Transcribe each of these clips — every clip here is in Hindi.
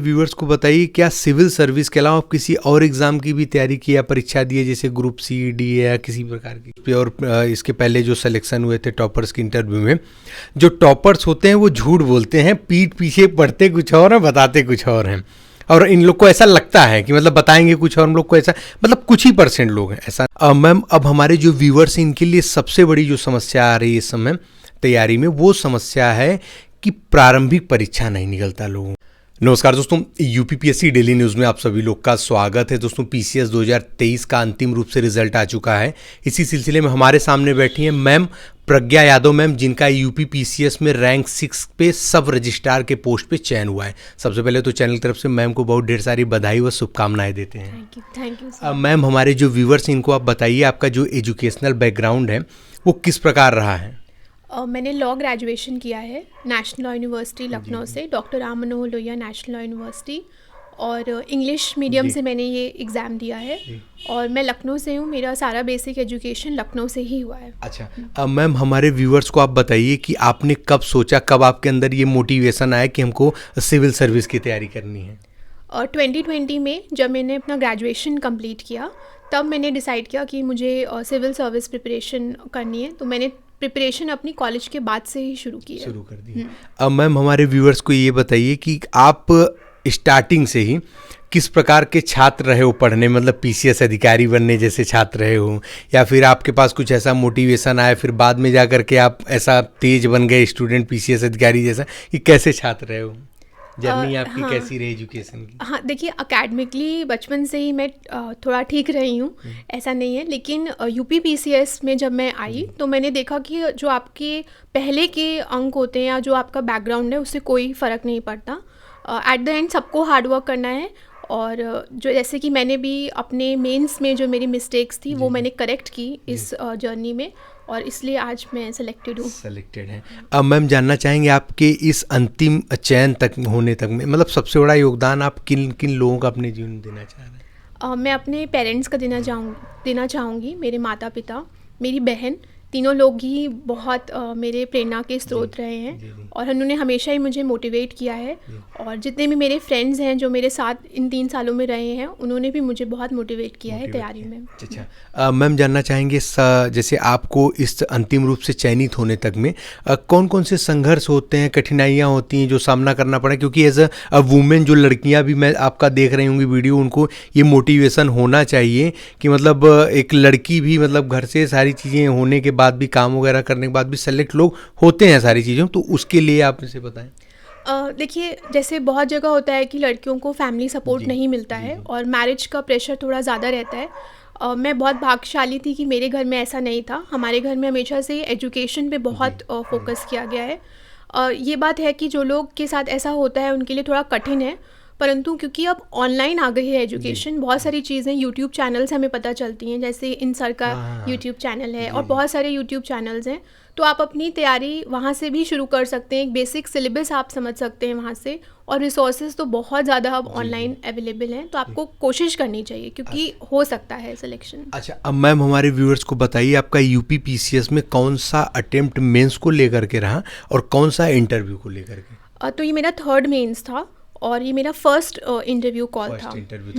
व्यूअर्स को बताइए, क्या सिविल सर्विस के अलावा आप किसी और एग्जाम की भी तैयारी की या परीक्षा दी है, जैसे ग्रुप सी, डी या किसी प्रकार की? और इसके पहले जो सिलेक्शन हुए थे टॉपर्स के इंटरव्यू में, जो टॉपर्स होते हैं वो झूठ बोलते हैं, पीठ पीछे पढ़ते कुछ और हैं, बताते कुछ और हैं। और इन लोग को ऐसा लगता है कि मतलब बताएंगे कुछ और, हम लोग को ऐसा मतलब कुछ ही % लोग हैं ऐसा। मैम, अब हमारे जो व्यूअर्स हैं इनके लिए सबसे बड़ी जो समस्या आ रही है इस समय तैयारी में, वो समस्या है कि प्रारंभिक परीक्षा नहीं निकलता लोगों। नमस्कार दोस्तों, यूपीपीएससी डेली न्यूज़ में आप सभी लोग का स्वागत है। दोस्तों, पीसीएस 2023 का अंतिम रूप से रिजल्ट आ चुका है। इसी सिलसिले में हमारे सामने बैठी हैं मैम प्रज्ञा यादव मैम, जिनका यूपीपीसीएस में रैंक 6 पे सब रजिस्ट्रार के पोस्ट पे चयन हुआ है। सबसे पहले तो चैनल की तरफ से मैम को बहुत ढेर सारी बधाई व शुभकामनाएं देते हैं। Thank you. मैम, हमारे जो व्यूवर्स हैं इनको आप बताइए, आपका जो एजुकेशनल बैकग्राउंड है वो किस प्रकार रहा है? मैंने लॉ ग्रेजुएशन किया है नेशनल लॉ यूनिवर्सिटी लखनऊ से, doctor Ram Manohar Lohia national law university, और इंग्लिश मीडियम से मैंने ये एग्ज़ाम दिया है। और मैं लखनऊ से हूँ, मेरा सारा बेसिक एजुकेशन लखनऊ से ही हुआ है। अच्छा मैम, हमारे व्यूवर्स को आप बताइए कि आपने कब सोचा, कब आपके अंदर ये मोटिवेशन आया कि हमको सिविल सर्विस की तैयारी करनी है? 2020 में जब मैंने अपना ग्रेजुएशन कंप्लीट किया, तब मैंने डिसाइड किया कि मुझे सिविल सर्विस प्रिपरेशन करनी है। तो मैंने प्रिपरेशन अपनी कॉलेज के बाद से ही शुरू कर दी। अब मैम, हमारे व्यूअर्स को ये बताइए कि आप स्टार्टिंग से ही किस प्रकार के छात्र रहे हो पढ़ने, मतलब पीसीएस अधिकारी बनने जैसे छात्र रहे हो, या फिर आपके पास कुछ ऐसा मोटिवेशन आया फिर बाद में जा कर के आप ऐसा तेज बन गए स्टूडेंट पीसीएस अधिकारी जैसा, कि कैसे छात्र रहे हो? जर्नी आपकी कैसी रही एजुकेशन की? हाँ, देखिए, अकेडमिकली बचपन से ही मैं थोड़ा ठीक रही हूँ, ऐसा नहीं है। लेकिन यूपीपीसीएस में जब मैं आई तो मैंने देखा कि जो आपके पहले के अंक होते हैं या जो आपका बैकग्राउंड है उससे कोई फ़र्क नहीं पड़ता। एट द एंड सबको हार्ड वर्क करना है। और जो जैसे कि मैंने भी अपने मेंस में जो मेरी मिस्टेक्स थी वो मैंने करेक्ट की इस जर्नी में, और इसलिए आज मैं सेलेक्टेड हैं। अब मैम, जानना चाहेंगे आपके इस अंतिम चयन तक होने तक में, मतलब सबसे बड़ा योगदान आप किन किन लोगों का अपने जीवन में देना चाह रहे हैं? मैं अपने पेरेंट्स का देना चाहूँगी। मेरे माता पिता, मेरी बहन, तीनों लोग ही बहुत मेरे प्रेरणा के स्रोत रहे हैं, और उन्होंने हमेशा ही मुझे मोटिवेट किया है। और जितने भी मेरे फ्रेंड्स हैं जो मेरे साथ इन 3 सालों में रहे हैं, उन्होंने भी मुझे बहुत मोटिवेट किया है तैयारी में। अच्छा मैम, जानना चाहेंगे जैसे आपको इस अंतिम रूप से चयनित होने तक में कौन कौन से संघर्ष होते हैं, कठिनाइयाँ होती हैं जो सामना करना पड़ा? क्योंकि एज अ वुमेन जो लड़कियाँ भी मैं आपका देख रही होंगी वीडियो, उनको ये मोटिवेशन होना चाहिए कि मतलब एक लड़की भी मतलब घर से सारी चीज़ें होने के बाद भी, काम वगैरह करने के बाद भी सेलेक्ट लोग होते हैं सारी चीज़ों, तो उसके लिए आप इसे बताएं। देखिए, जैसे बहुत जगह होता है कि लड़कियों को फैमिली सपोर्ट नहीं मिलता है और मैरिज का प्रेशर थोड़ा ज़्यादा रहता है। मैं बहुत भाग्यशाली थी कि मेरे घर में ऐसा नहीं था। हमारे घर में हमेशा से एजुकेशन पे बहुत फोकस किया गया है। ये बात है कि जो लोग के साथ ऐसा होता है उनके लिए थोड़ा कठिन है, परंतु क्योंकि अब ऑनलाइन आ गई है एजुकेशन, बहुत सारी चीज़ें यूट्यूब चैनल से हमें पता चलती हैं, जैसे इन सर का यूट्यूब चैनल है और बहुत सारे यूट्यूब चैनल्स हैं, तो आप अपनी तैयारी वहाँ से भी शुरू कर सकते हैं। एक बेसिक सिलेबस आप समझ सकते हैं वहाँ से, और रिसोर्सेज तो बहुत ज़्यादा अब ऑनलाइन अवेलेबल हैं, तो आपको कोशिश करनी चाहिए क्योंकि हो सकता है सिलेक्शन। अच्छा, अब मैम हमारे व्यूअर्स को बताइए, आपका यूपीपीसीएस में कौन सा अटेम्प्ट मेंस को लेकर के रहा और कौन सा इंटरव्यू को लेकर के? तो ये मेरा 3rd मेंस था और ये मेरा फर्स्ट इंटरव्यू कॉल था।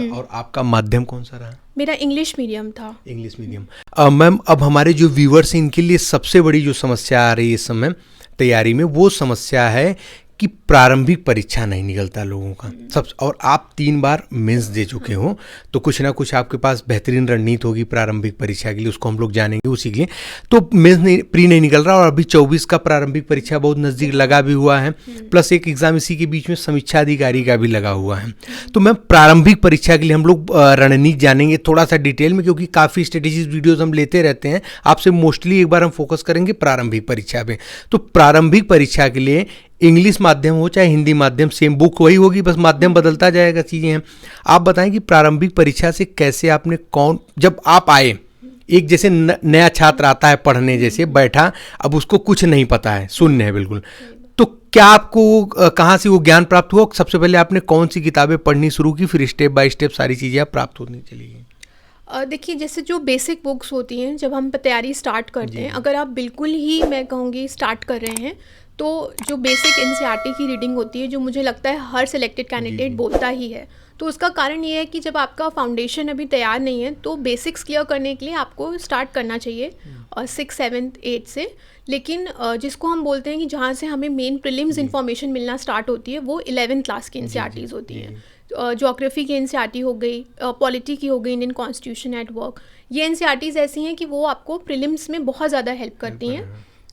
और आपका माध्यम कौन सा रहा? मेरा इंग्लिश मीडियम था। English medium. मैम, अब हमारे जो व्यूवर्स हैं इनके लिए सबसे बड़ी जो समस्या आ रही है इस समय तैयारी में, वो समस्या है कि प्रारंभिक परीक्षा नहीं निकलता लोगों का सब। और आप 3 बार मेंस दे चुके हो, तो कुछ ना कुछ आपके पास बेहतरीन रणनीति होगी प्रारंभिक परीक्षा के लिए, उसको हम लोग जानेंगे उसी के लिए। तो मेंस नहीं निकल रहा, और अभी 24 का प्रारंभिक परीक्षा बहुत नज़दीक लगा भी हुआ है, प्लस एक एग्जाम इसी के बीच में समीक्षा अधिकारी का भी लगा हुआ है। तो मैम, प्रारंभिक परीक्षा के लिए हम लोग रणनीति जानेंगे थोड़ा सा डिटेल में, क्योंकि काफ़ी स्ट्रेटेजीज वीडियोज हम लेते रहते हैं आपसे। मोस्टली एक बार हम फोकस करेंगे प्रारंभिक परीक्षा पे। तो प्रारंभिक परीक्षा के लिए इंग्लिश माध्यम हो चाहे हिंदी माध्यम, सेम बुक वही होगी, बस माध्यम बदलता जाएगा, चीज़ें हैं। आप बताएं कि प्रारंभिक परीक्षा से कैसे आपने जब आप आए, एक जैसे नया छात्र आता है पढ़ने, जैसे बैठा, अब उसको कुछ नहीं पता है, शून्य है बिल्कुल, तो क्या आपको कहाँ से वो ज्ञान प्राप्त हुआ? सबसे पहले आपने कौन सी किताबें पढ़नी शुरू की, फिर स्टेप बाय स्टेप सारी चीज़ें आप प्राप्त होनी चली गई? देखिए, जैसे जो बेसिक बुक्स होती हैं, जब हम तैयारी स्टार्ट करते हैं, अगर आप बिल्कुल ही मैं कहूँगी स्टार्ट कर रहे हैं, तो जो बेसिक एनसीईआरटी की रीडिंग होती है, जो मुझे लगता है हर सिलेक्टेड कैंडिडेट बोलता ही है, तो उसका कारण ये है कि जब आपका फाउंडेशन अभी तैयार नहीं है तो बेसिक्स क्लियर करने के लिए आपको स्टार्ट करना चाहिए 6, 7, 8 से। लेकिन जिसको हम बोलते हैं कि जहाँ से हमें मेन प्रीलिम्स इन्फॉर्मेशन मिलना स्टार्ट होती है, वो 11th क्लास की एनसीईआरटीज़ होती हैं। ज्योग्राफी की एनसीईआरटी हो गई, पॉलिटी की हो गई, इंडियन कॉन्स्टिट्यूशन एट वर्क, ये एनसीईआरटीज़ ऐसी हैं कि वो आपको प्रीलिम्स में बहुत ज़्यादा हेल्प करती हैं।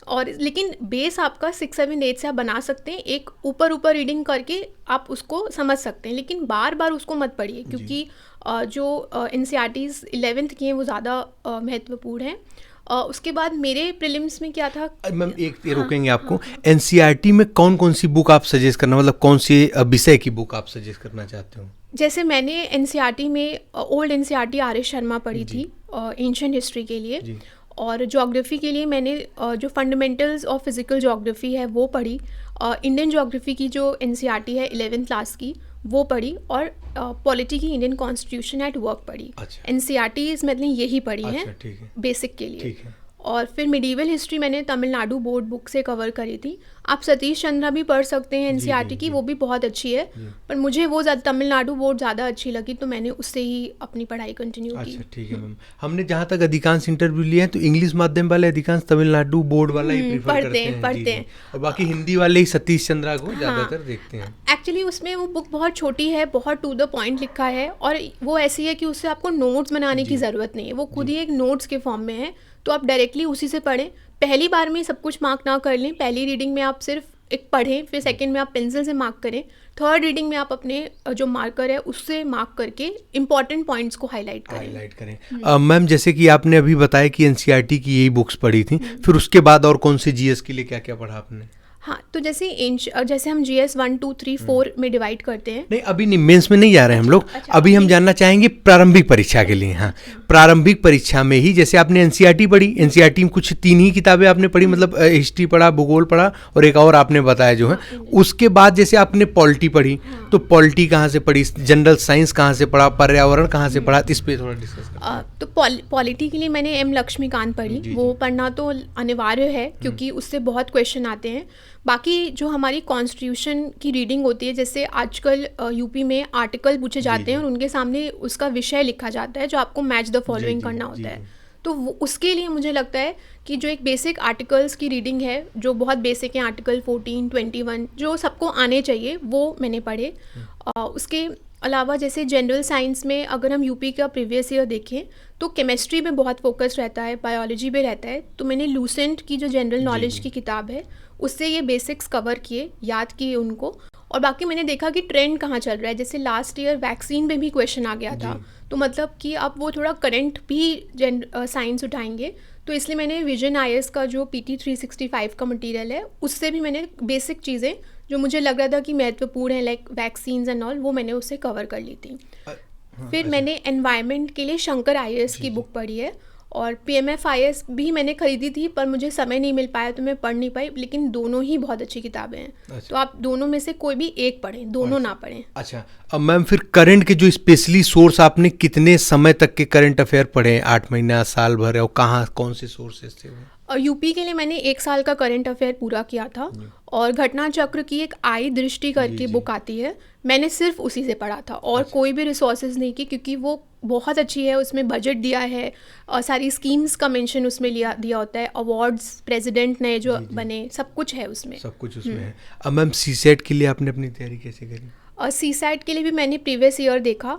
और लेकिन बेस आपका 6, 7, 8 से आप बना सकते हैं, एक ऊपर रीडिंग करके आप उसको समझ सकते हैं, लेकिन बार बार उसको मत पढ़िए, क्योंकि जो एनसीईआरटीज़ 11th की हैं वो ज़्यादा महत्वपूर्ण हैं। उसके बाद मेरे प्रीलिम्स में क्या था, मैम एक रोकेंगे आपको, एनसीईआरटी में कौन कौन सी बुक आप सजेस्ट करना, मतलब कौन सी विषय की बुक आप सजेस्ट करना चाहते हो? जैसे मैंने एनसीईआरटी में old NCERT R S Sharma पढ़ी थी एंशिएंट हिस्ट्री के लिए, और ज्योग्राफी के लिए मैंने जो फंडामेंटल्स ऑफ फिजिकल ज्योग्राफी है वो पढ़ी, इंडियन ज्योग्राफी की जो एनसीईआरटी है 11th क्लास की वो पढ़ी, और पॉलिटी की इंडियन कॉन्स्टिट्यूशन एट वर्क पढ़ी। एनसीईआरटीज़ मैंने यही पढ़ी हैं बेसिक के लिए। और फिर मिडीवल हिस्ट्री मैंने तमिलनाडु बोर्ड बुक से कवर करी थी। आप सतीश चंद्रा भी पढ़ सकते हैं एनसीईआरटी की, वो भी बहुत अच्छी है, पर मुझे वो तमिलनाडु बोर्ड ज़्यादा अच्छी लगी, तो मैंने उससे ही अपनी पढ़ाई कंटिन्यू की। अच्छा, ठीक है मैम। हमने जहाँ तक अधिकांश इंटरव्यू लिए हैं तो इंग्लिश माध्यम वाले अधिकांश तमिलनाडु बोर्ड वाला ही प्रीफर करते हैं, और बाकी हिंदी वाले ही सतीश चंद्रा को ज़्यादातर देखते हैं। एक्चुअली उसमें वो बुक बहुत छोटी है, बहुत टू द पॉइंट लिखा है, और वो ऐसी है कि उससे आपको नोट्स बनाने की ज़रूरत नहीं है, वो खुद ही एक नोट्स के फॉर्म में है, तो आप डायरेक्टली उसी से पढ़ें। पहली बार में सब कुछ मार्क ना कर लें, पहली रीडिंग में आप सिर्फ एक पढ़ें, फिर सेकंड में आप पेंसिल से मार्क करें, थर्ड रीडिंग में आप अपने जो मार्कर है उससे मार्क करके इंपॉर्टेंट पॉइंट्स को हाईलाइट करें। मैम जैसे कि आपने अभी बताया कि एनसीईआरटी की यही बुक्स पढ़ी थी, फिर उसके बाद और कौन से जीएस के लिए क्या क्या पढ़ा आपने? हाँ, तो जैसे हम जीएस 1, 2, 3, 4 में डिवाइड करते हैं। नहीं, अभी नहीं, मेंस में नहीं जा रहे हैं हम लोग। अभी हम जानना चाहेंगे प्रारंभिक परीक्षा के लिए। हाँ, प्रारंभिक परीक्षा में ही जैसे आपने एनसीईआरटी पढ़ी, एनसीईआरटी में कुछ 3 ही किताबें आपने पढ़ी, मतलब हिस्ट्री पढ़ा, भूगोल पढ़ा, और एक और आपने बताया जो है। उसके बाद जैसे आपने पॉलिटी पढ़ी, तो पॉलिटी कहाँ से पढ़ी, जनरल साइंस कहाँ से पढ़ा, पर्यावरण कहाँ से पढ़ा, इस पर थोड़ा डिस्कस करें। तो पॉलिटी के लिए मैंने एम लक्ष्मीकांत पढ़ी, वो पढ़ना तो अनिवार्य है क्योंकि उससे बहुत क्वेश्चन आते हैं। बाकी जो हमारी कॉन्स्टिट्यूशन की रीडिंग होती है, जैसे आजकल यूपी में आर्टिकल पूछे जाते हैं और उनके सामने उसका विषय लिखा जाता है जो आपको मैच द फॉलोइंग करना होता है, तो उसके लिए मुझे लगता है कि जो एक बेसिक आर्टिकल्स की रीडिंग है, जो बहुत बेसिक है, आर्टिकल 14, 21 जो सबको आने चाहिए, वो मैंने पढ़े। उसके अलावा जैसे जनरल साइंस में अगर हम यूपी का प्रीवियस ईयर देखें तो केमिस्ट्री में बहुत फोकस रहता है, बायोलॉजी में रहता है, तो मैंने लूसेंट की जो जनरल नॉलेज की किताब है उससे ये बेसिक्स कवर किए, याद किए उनको। और बाकी मैंने देखा कि ट्रेंड कहाँ चल रहा है, जैसे लास्ट ईयर वैक्सीन में भी क्वेश्चन आ गया था, तो मतलब कि आप वो थोड़ा करंट भी साइंस उठाएंगे, तो इसलिए मैंने विजन आईएएस का जो PT 365 का मटेरियल है उससे भी मैंने बेसिक चीज़ें जो मुझे लग रहा था कि महत्वपूर्ण है, लाइक वैक्सीन्स एंड ऑल, वो मैंने उससे कवर कर ली थी। फिर मैंने एनवायरनमेंट के लिए शंकर आईएएस की बुक पढ़ी है, और PMF IAS भी मैंने खरीदी थी, पर मुझे समय नहीं मिल पाया तो मैं पढ़ नहीं पाई, लेकिन दोनों ही बहुत अच्छी किताबें हैं। तो आप दोनों में से कोई भी एक पढ़ें, दोनों ना पढ़ें। अच्छा, अब मैम फिर करंट के जो स्पेशली सोर्स, आपने कितने समय तक के करंट अफेयर पढ़े, 8 महीना, साल भर, और कहाँ कौन से सोर्सेज थे? और यूपी के लिए मैंने 1 साल का करंट अफेयर पूरा किया था, और घटना चक्र की एक आई दृष्टि करके बुक आती है, मैंने सिर्फ उसी से पढ़ा था, और कोई भी रिसोर्सेज नहीं की, क्योंकि वो बहुत अच्छी है, उसमें बजट दिया है और सारी स्कीम्स का मेंशन उसमें दिया होता है, अवार्ड्स, प्रेसिडेंट नए जो बने, सब कुछ है उसमें, सब कुछ उसमें है। अब मैम सीसेट के लिए आपने अपनी तैयारी कैसे करी? और सीसेट के लिए भी मैंने प्रीवियस ईयर देखा।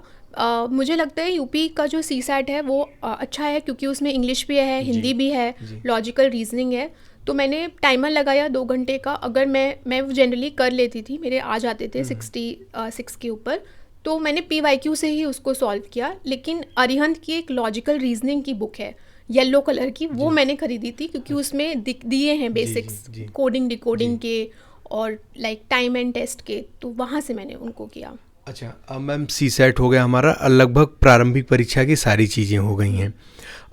मुझे लगता है यूपी का जो सीसेट है वो अच्छा है, क्योंकि उसमें इंग्लिश भी है, हिंदी भी है, लॉजिकल रीजनिंग है, तो मैंने टाइमर लगाया 2 घंटे का। अगर मैं वो जनरली कर लेती थी, मेरे आ जाते थे 66 के ऊपर, तो मैंने PYQ से ही उसको सॉल्व किया। लेकिन अरिहंत की एक लॉजिकल रीजनिंग की बुक है येलो कलर की, वो मैंने खरीदी थी, क्योंकि उसमें दिए हैं बेसिक्स कोडिंग डिकोडिंग के और लाइक टाइम एंड टेस्ट के, तो वहाँ से मैंने उनको किया। अच्छा, अब मैम सीसेट हो गया हमारा, लगभग प्रारंभिक परीक्षा की सारी चीज़ें हो गई हैं,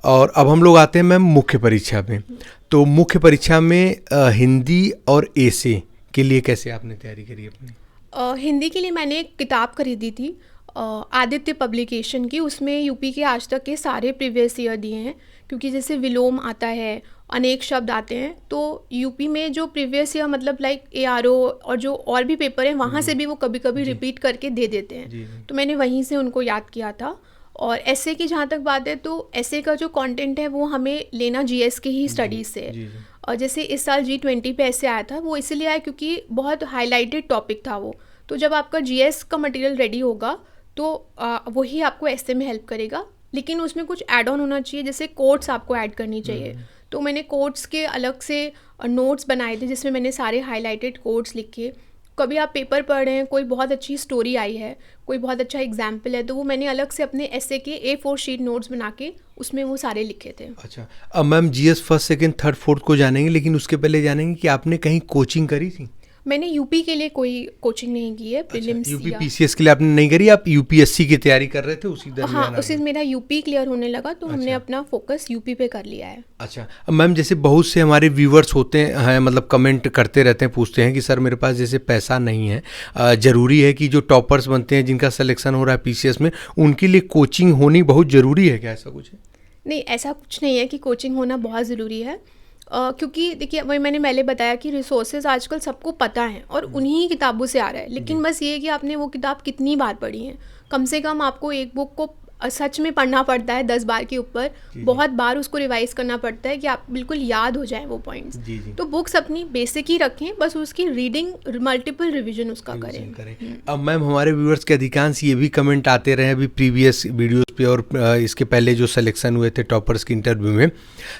और अब हम लोग आते हैं मैम मुख्य परीक्षा में। तो मुख्य परीक्षा में हिंदी और एसे के लिए कैसे आपने तैयारी करी अपनी? हिंदी के लिए मैंने एक किताब खरीदी थी आदित्य पब्लिकेशन की, उसमें यूपी के आज तक के सारे प्रीवियस ईयर दिए हैं, क्योंकि जैसे विलोम आता है अनेक शब्द आते हैं, तो यूपी में जो प्रीवियस ईयर मतलब लाइक ARO और जो और भी पेपर हैं वहाँ से भी वो कभी कभी रिपीट करके दे देते हैं, तो मैंने वहीं से उनको याद किया था। और ऐसे की जहाँ तक बात है तो ऐसे का जो कंटेंट है वो हमें लेना GS के ही स्टडीज़ से है। और जैसे इस साल G20 पे ऐसे आया था, वो इसलिए आया क्योंकि बहुत हाईलाइटेड टॉपिक था वो। तो जब आपका GS का मटेरियल रेडी होगा तो वही आपको ऐसे में हेल्प करेगा, लेकिन उसमें कुछ ऐड ऑन होना चाहिए, जैसे कोट्स आपको ऐड करनी चाहिए। तो मैंने कोट्स के अलग से नोट्स बनाए थे जिसमें मैंने सारे हाईलाइटेड कोट्स लिखे। कभी आप पेपर पढ़ रहे हैं, कोई बहुत अच्छी स्टोरी आई है, कोई बहुत अच्छा एग्जाम्पल है, तो वो मैंने अलग से अपने ऐसे के A4 शीट नोट्स बना के उसमें वो सारे लिखे थे। अच्छा, अब ma'am GS first second third fourth को जानेंगे, लेकिन उसके पहले जानेंगे कि आपने कहीं कोचिंग करी थी? मैंने यूपी के लिए कोई कोचिंग नहीं की है, प्रीलिम्स यूपी PCS के लिए आपने नहीं करी, आप UPSC की तैयारी कर रहे थे उसी दरमियान? हाँ, उसी मेरा यूपी क्लियर होने लगा तो हमने अपना फोकस यूपी पे कर लिया है। अच्छा, अब मैम जैसे बहुत से हमारे व्यूवर्स होते हैं, मतलब कमेंट करते रहते हैं, पूछते हैं कि सर मेरे पास जैसे पैसा नहीं है, ज़रूरी है कि जो टॉपर्स बनते हैं जिनका सिलेक्शन हो रहा है PCS में, उनके लिए कोचिंग होनी बहुत ज़रूरी है क्या? ऐसा कुछ है? नहीं, ऐसा कुछ नहीं है कि कोचिंग होना बहुत ज़रूरी है, क्योंकि देखिए वही मैंने पहले बताया कि रिसोर्सेज आजकल सबको पता है और उन्हीं किताबों से आ रहा है, लेकिन बस ये है कि आपने वो किताब कितनी बार पढ़ी है। कम से कम आपको एक बुक को सच में पढ़ना पड़ता है 10 बार के ऊपर, बहुत बार उसको रिवाइज करना पड़ता है कि आप बिल्कुल याद हो जाए वो पॉइंट्स। तो बुक्स अपनी बेसिक ही रखें, बस उसकी रीडिंग मल्टीपल रिवीजन उसका करें। अब मैम हमारे व्यूअर्स के अधिकांश ये भी कमेंट आते रहे अभी प्रीवियस वीडियोस पे और इसके पहले जो सिलेक्शन हुए थे टॉपर्स की इंटरव्यू में,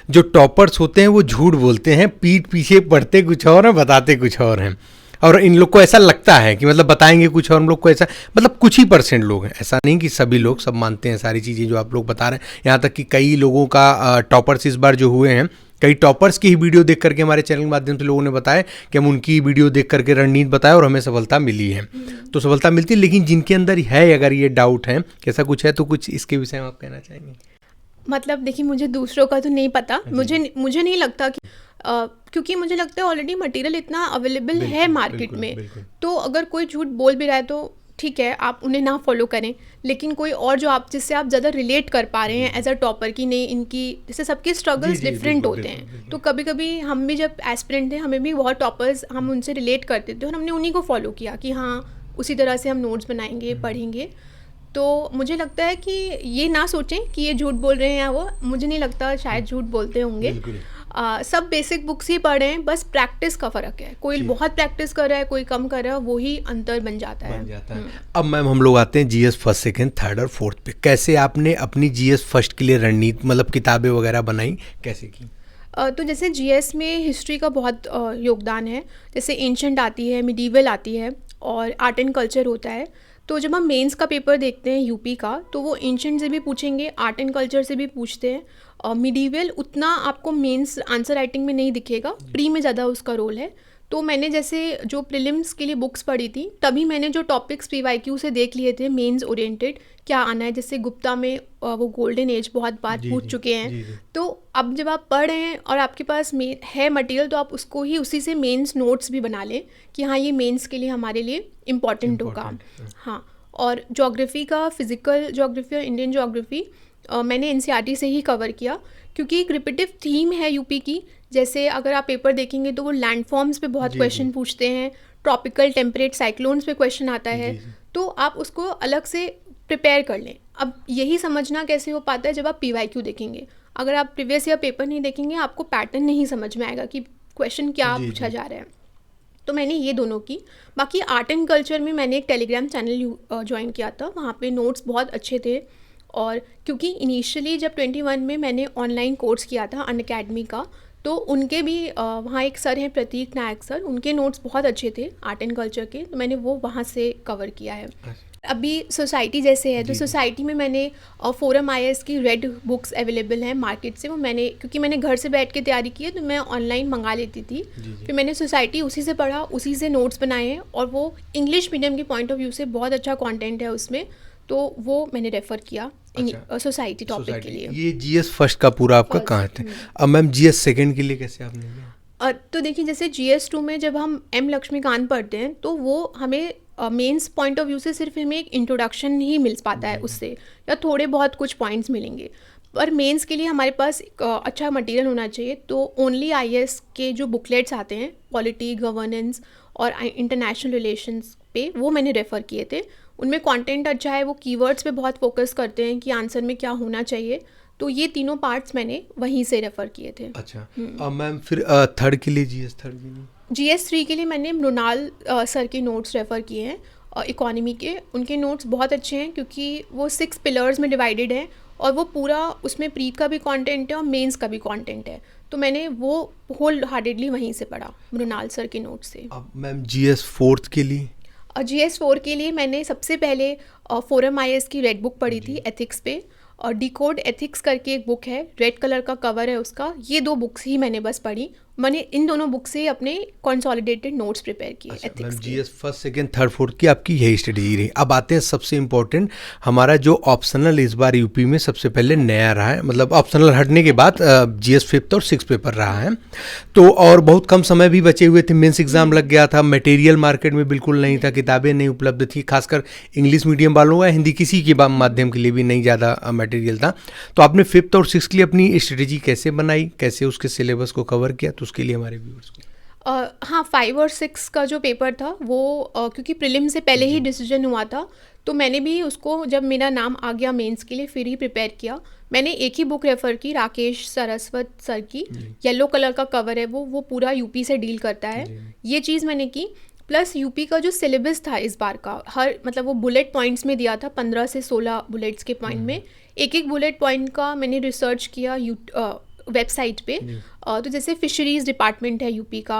जो टॉपर्स होते हैं वो झूठ बोलते हैं, पीठ पीछे पढ़ते कुछ और हैं, बताते कुछ और हैं, और इन लोग को ऐसा लगता है कि मतलब बताएंगे कुछ और हम लोग को ऐसा, मतलब कुछ ही % लोग हैं, ऐसा नहीं कि सभी लोग सब मानते हैं सारी चीज़ें जो आप लोग बता रहे हैं। यहाँ तक कि कई लोगों का टॉपर्स इस बार जो हुए हैं, कई टॉपर्स की ही वीडियो देख करके हमारे चैनल के माध्यम से लोगों ने बताया कि हम उनकी वीडियो देख करके रणनीति बताया और हमें सफलता मिली है। तो सफलता मिलती है, लेकिन जिनके अंदर है अगर ये डाउट है कि ऐसा कुछ है, तो कुछ इसके विषय में आप कहना चाहेंगे? मतलब देखिए, मुझे दूसरों का तो नहीं पता, मुझे नहीं लगता कि क्योंकि मुझे लगता है ऑलरेडी मटेरियल इतना अवेलेबल है मार्केट में, तो अगर कोई झूठ बोल भी रहा है तो ठीक है, आप उन्हें ना फॉलो करें, लेकिन कोई और जो आप जिससे आप ज़्यादा रिलेट कर पा रहे हैं एज अ टॉपर की, नहीं इनकी जैसे सबके स्ट्रगल्स डिफरेंट होते हैं, तो कभी कभी हम भी जब एस्पिरेंट थे, हमें भी बहुत टॉपर्स हम उनसे रिलेट करते थे और हमने उन्हीं को फॉलो किया कि हाँ उसी तरह से हम नोट्स बनाएंगे, पढ़ेंगे। तो मुझे लगता है कि ये ना सोचें कि ये झूठ बोल रहे हैं या वो, मुझे नहीं लगता शायद झूठ बोलते होंगे। सब बेसिक बुक्स ही पढ़ रहे हैं, बस प्रैक्टिस का फ़र्क है, कोई बहुत प्रैक्टिस कर रहा है, कोई कम कर रहा है, वही अंतर बन जाता है। अब मैम हम लोग आते हैं GS फर्स्ट सेकंड थर्ड और फोर्थ पे, कैसे आपने अपनी GS फर्स्ट के लिए रणनीति मतलब किताबें वगैरह बनाई, कैसे की? तो जैसे GS में हिस्ट्री का बहुत योगदान है, जैसे एंशंट आती है, मिडीवल आती है और आर्ट एंड कल्चर होता है। तो जब हम मेंस का पेपर देखते हैं यूपी का, तो वो एंशंट से भी पूछेंगे, आर्ट एंड कल्चर से भी पूछते हैं। मिडीवल उतना आपको मेंस आंसर राइटिंग में नहीं दिखेगा, प्री में ज़्यादा उसका रोल है। तो मैंने जैसे जो प्रीलिम्स के लिए बुक्स पढ़ी थी, तभी मैंने जो टॉपिक्स PYQ से देख लिए थे मेंस ओरिएंटेड, क्या आना है, जैसे गुप्ता में वो गोल्डन एज बहुत बार पूछ चुके हैं। तो अब जब आप पढ़ रहे हैं और आपके पास है मटेरियल, तो आप उसको ही उसी से मेंस नोट्स भी बना लें कि हाँ ये मेंस के लिए हमारे लिए इम्पॉर्टेंट होगा। हाँ, और ज्योग्राफी का, फिजिकल ज्योग्राफी और इंडियन ज्योग्राफी मैंने NCERT से ही कवर किया, क्योंकि एक रिपीटिव थीम है यूपी की। जैसे अगर आप पेपर देखेंगे तो वो लैंडफॉर्म्स पे बहुत क्वेश्चन पूछते हैं, ट्रॉपिकल टेम्परेट साइक्लोन्स पे क्वेश्चन आता है, तो आप उसको अलग से प्रिपेयर कर लें। अब यही समझना कैसे हो पाता है जब आप PYQ देखेंगे, अगर आप प्रीवियस ईयर पेपर नहीं देखेंगे आपको पैटर्न नहीं समझ में आएगा कि क्वेश्चन क्या पूछा जा रहा है। तो मैंने ये दोनों की। बाकी आर्ट एंड कल्चर में मैंने एक टेलीग्राम चैनल ज्वाइन किया था, वहाँ पे नोट्स बहुत अच्छे थे। और क्योंकि इनिशियली जब 21 में मैंने ऑनलाइन कोर्स किया था अनअकैडमी का, तो उनके भी वहाँ एक सर हैं प्रतीक नायक सर, उनके नोट्स बहुत अच्छे थे आर्ट एंड कल्चर के, तो मैंने वो वहाँ से कवर किया है। अभी सोसाइटी जैसे है, तो सोसाइटी में मैंने फोरम IAS की रेड बुक्स अवेलेबल हैं मार्केट से, वो मैंने क्योंकि मैंने घर से बैठ के तैयारी की है तो मैं ऑनलाइन मंगा लेती थी। फिर मैंने सोसाइटी उसी से पढ़ा, उसी से नोट्स बनाए हैं, और वो इंग्लिश मीडियम के पॉइंट ऑफ व्यू से बहुत अच्छा कंटेंट है उसमें, तो वो मैंने रेफ़र किया सोसाइटी टॉपिक के लिए। ये GS फर्स्ट का पूरा आपका कहाँ है? अब मैम GS सेकंड के लिए कैसे आपने लिया? तो देखिए, जैसे GS 2 में जब हम M लक्ष्मीकांत पढ़ते हैं तो वो हमें मेंस पॉइंट ऑफ व्यू से सिर्फ हमें एक इंट्रोडक्शन ही मिल पाता है उससे, या थोड़े बहुत कुछ पॉइंट्स मिलेंगे। और मेंस के लिए हमारे पास एक अच्छा मटेरियल होना चाहिए, तो ओनली आईएएस के जो बुकलेट्स आते हैं पॉलिटी, गवर्नेंस और इंटरनेशनल रिलेशंस पे, वो मैंने रेफ़र किए थे। उनमें कंटेंट अच्छा है, वो कीवर्ड्स पे बहुत फोकस करते हैं कि आंसर में क्या होना चाहिए, तो ये तीनों पार्ट्स मैंने वहीं से रेफ़र किए थे। अच्छा मैम, फिर थर्ड के लिए, जीएस थर्ड के लिए? GS3 के लिए मैंने मृणाल सर के नोट्स रेफ़र किए हैं, इकोनॉमी के। उनके नोट्स बहुत अच्छे हैं क्योंकि वो 6 पिलर्स में डिवाइडेड हैं और वो पूरा उसमें प्री का भी कंटेंट है और मेंस का भी कंटेंट है, तो मैंने वो होल हार्टेडली वहीं से पढ़ा, मृणाल सर के नोट्स से। अब मैम जीएस फोर्थ के लिए? GS4 के लिए मैंने सबसे पहले फोरम आईएएस की रेड बुक पढ़ी थी एथिक्स पे, और डिकोड एथिक्स करके एक बुक है, रेड कलर का कवर है उसका। ये 2 बुक्स ही मैंने बस पढ़ी। मैंने इन दोनों बुक से अपने कंसोलिडेटेड नोट्स प्रिपेयर किए एथिक्स मैम के। GS first second third fourth की आपकी यही स्ट्रेटेजी रही। अब आते हैं सबसे इम्पोर्टेंट, हमारा जो ऑप्शनल इस बार यूपी में सबसे पहले नया रहा है, मतलब ऑप्शनल हटने के बाद जीएस फिफ्थ और सिक्स पेपर रहा है। तो और बहुत कम समय भी बचे हुए थे, मेंस एग्जाम लग गया था, मटेरियल मार्केट में बिल्कुल नहीं था, किताबें नहीं उपलब्ध थी, खासकर इंग्लिश मीडियम वालों या हिंदी किसी के माध्यम के लिए भी नहीं ज़्यादा मटेरियल था। तो आपने फिफ्थ और सिक्स के लिए अपनी स्ट्रेटेजी कैसे बनाई, कैसे उसके सिलेबस को कवर किया, तो उसके लिए हमारे व्यूअर्स को। हाँ, 5 और 6 का जो पेपर था वो क्योंकि प्रीलिम से पहले ही डिसीजन हुआ था, तो मैंने भी उसको, जब मेरा नाम आ गया मेंस के लिए, फिर ही प्रिपेयर किया। मैंने एक ही बुक रेफ़र की, राकेश सरस्वत सर की, येलो कलर का कवर है वो पूरा यूपी से डील करता है, ये चीज़ मैंने की। प्लस यूपी का जो सिलेबस था इस बार का, हर मतलब वो बुलेट पॉइंट्स में दिया था, 15 से 16 बुलेट्स के पॉइंट में। एक एक बुलेट पॉइंट का मैंने रिसर्च किया वेबसाइट पे। तो जैसे फिशरीज़ डिपार्टमेंट है यूपी का,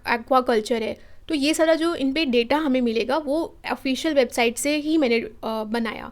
एक्वा कल्चर है, तो ये सारा जो इन पे डेटा हमें मिलेगा वो ऑफिशियल वेबसाइट से ही मैंने बनाया।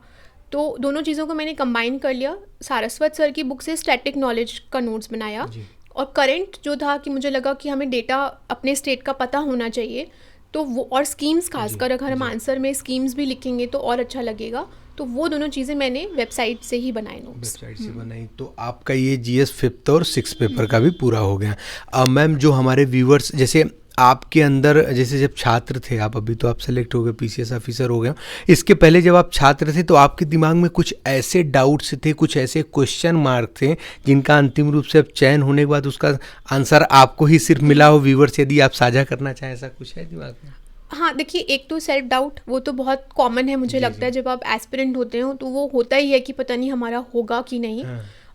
तो दोनों चीज़ों को मैंने कंबाइन कर लिया। सारस्वत सर की बुक से स्टैटिक नॉलेज का नोट्स बनाया, और करंट जो था कि मुझे लगा कि हमें डेटा अपने स्टेट का पता होना चाहिए, तो वो, और स्कीम्स खासकर अगर हम आंसर में स्कीम्स भी लिखेंगे तो और अच्छा लगेगा, तो वो दोनों चीज़ें मैंने वेबसाइट से ही बनाए नोट्स। वेबसाइट से बनाई, तो आपका ये जीएस फिफ्थ और सिक्स पेपर का भी पूरा हो गया। मैम, जो हमारे व्यूअर्स, जैसे आपके अंदर, जैसे जब छात्र थे आप, अभी तो आप सेलेक्ट हो गए, पीसीएस ऑफिसर हो गए, इसके पहले जब आप छात्र थे तो आपके दिमाग में कुछ ऐसे डाउट्स थे, कुछ ऐसे क्वेश्चन मार्क थे जिनका अंतिम रूप से अब चयन होने के बाद उसका आंसर आपको ही सिर्फ मिला हो, व्यूअर्स यदि आप साझा करना चाहें, ऐसा कुछ है दिमाग में? हाँ, देखिए, एक तो सेल्फ डाउट, वो तो बहुत कॉमन है, मुझे लगता है जब आप एस्पिरेंट होते हो तो वो होता ही है कि पता नहीं हमारा होगा कि नहीं।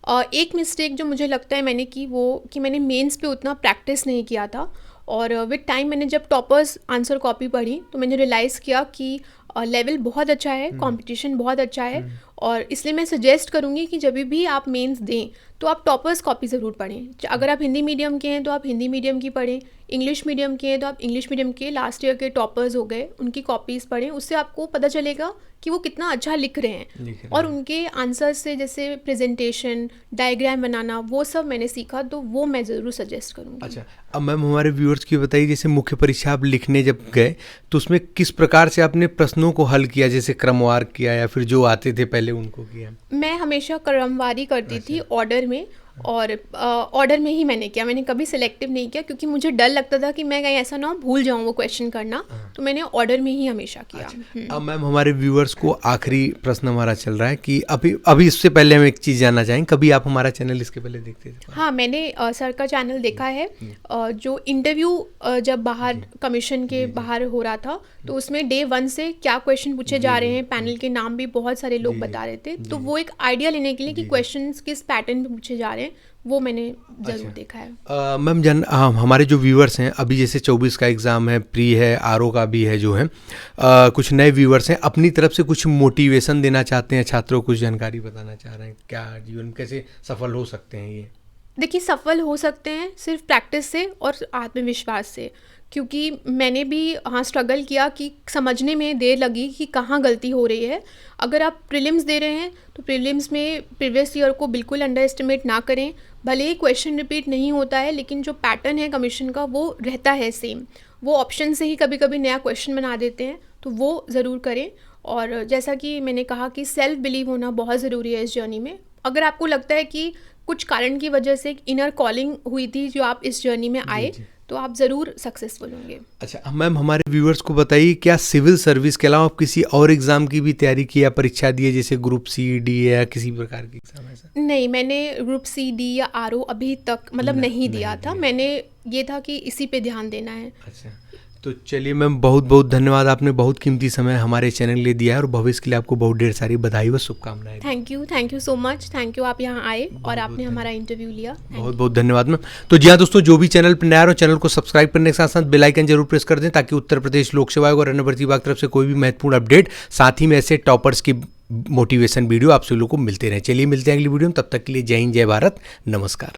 और एक मिस्टेक जो मुझे लगता है मैंने की, वो कि मैंने मेंस पे उतना प्रैक्टिस नहीं किया था, और विद टाइम मैंने जब टॉपर्स आंसर कॉपी पढ़ी तो मैंने रियलाइज़ किया कि लेवल बहुत अच्छा है, कंपटीशन बहुत अच्छा है, और इसलिए मैं सजेस्ट करूँगी कि जब भी आप मेंस दें तो आप टॉपर्स कॉपी ज़रूर पढ़ें। अगर आप हिंदी मीडियम के हैं तो आप हिंदी मीडियम की पढ़ें, इंग्लिश मीडियम के हैं तो आप इंग्लिश मीडियम के लास्ट ईयर के टॉपर्स हो गए उनकी कॉपीज़ पढ़ें, उससे आपको पता चलेगा कि वो कितना अच्छा लिख रहे हैं। और उनके आंसर से जैसे प्रेजेंटेशन, डायग्राम बनाना, वो सब मैंने सीखा, तो वो मैं ज़रूर सजेस्ट करूँगी। अच्छा, अब मैम हमारे व्यूअर्स की बताइए, जैसे मुख्य परीक्षा आप लिखने जब गए तो उसमें किस प्रकार से आपने प्रश्नों को हल किया, जैसे क्रमवार किया या फिर जो आते थे पहले उनको किया? मैं हमेशा क्रमवारी करती थी, ऑर्डर में, और ऑर्डर में ही मैंने किया, मैंने कभी सिलेक्टिव नहीं किया, क्योंकि मुझे डर लगता था कि मैं कहीं ऐसा ना भूल जाऊँ वो क्वेश्चन करना, तो मैंने ऑर्डर में ही हमेशा किया। अब मैम हमारे व्यूअर्स को आखिरी प्रश्न हमारा चल रहा है कि अभी इससे पहले हम एक चीज़ जानना चाहेंगे, कभी आप हमारा चैनल इसके पहले देखते थे? हाँ, मैंने सर का चैनल देखा है। जो इंटरव्यू जब बाहर कमीशन के बाहर हो रहा था, तो उसमें डे 1 से क्या क्वेश्चन पूछे जा रहे हैं, पैनल के नाम भी बहुत सारे लोग बता रहे थे, तो वो एक आइडिया लेने के लिए कि क्वेश्चंस किस पैटर्न में पूछे जा रहे हैं, वो मैंने ज़रूर देखा है। मैम हमारे जो व्यूअर्स हैं, अभी जैसे 24 का एग्ज़ाम है, प्री है, आरओ का भी है जो है, कुछ नए व्यूअर्स हैं, अपनी तरफ से कुछ मोटिवेशन देना चाहते हैं छात्रों को, कुछ जानकारी बताना चाह रहे हैं, क्या जीवन में कैसे सफल हो सकते हैं ये? देखिए, सफल हो सकते हैं सिर्फ प्रैक्टिस से और आत्मविश्वास से, क्योंकि मैंने भी स्ट्रगल किया कि समझने में देर लगी कि कहाँ गलती हो रही है। अगर आप प्रीलिम्स दे रहे हैं तो प्रीलिम्स में प्रीवियस ईयर को बिल्कुल अंडर एस्टिमेट ना करें, भले ही क्वेश्चन रिपीट नहीं होता है, लेकिन जो पैटर्न है कमीशन का वो रहता है सेम। वो ऑप्शन से ही कभी कभी नया क्वेश्चन बना देते हैं, तो वो ज़रूर करें। और जैसा कि मैंने कहा कि सेल्फ बिलीव होना बहुत ज़रूरी है इस जर्नी में। अगर आपको लगता है कि कुछ कारण की वजह से एक इनर कॉलिंग हुई थी जो आप इस जर्नी में आए, तो आप ज़रूर सक्सेसफुल होंगे। अच्छा मैम, हमारे व्यूअर्स को बताइए, क्या सिविल सर्विस के अलावा आप किसी और एग्ज़ाम की भी तैयारी की या परीक्षा दी है, जैसे ग्रुप सी डी या किसी प्रकार की एग्ज़ाम ऐसा? नहीं, मैंने ग्रुप सी डी या आर ओ अभी तक मतलब नहीं दिया था। मैंने ये था कि इसी पे ध्यान देना है। अच्छा, तो चलिए मैम, बहुत बहुत धन्यवाद, आपने बहुत कीमती समय हमारे चैनल के लिए दिया है और भविष्य के लिए आपको बहुत ढेर सारी बधाई व शुभकामनाएं। Thank you so much. Thank you, आप यहाँ आए और आपने हमारा इंटरव्यू लिया। बहुत बहुत धन्यवाद मैम। तो जी हाँ दोस्तों, जो भी चैनल पर नया हो चैनल को सब्सक्राइब करने के साथ साथ बेल आइकन जरूर प्रेस कर दें, ताकि उत्तर प्रदेश लोक सेवा आयोग और अन्य भर्ती विभाग की तरफ से कोई भी महत्वपूर्ण अपडेट, साथ ही में ऐसे टॉपर्स की मोटिवेशन वीडियो आप सभी लोगों को मिलते रहे। चलिए मिलते हैं अगली वीडियो में, तब तक के लिए जय हिंद, जय भारत, नमस्कार।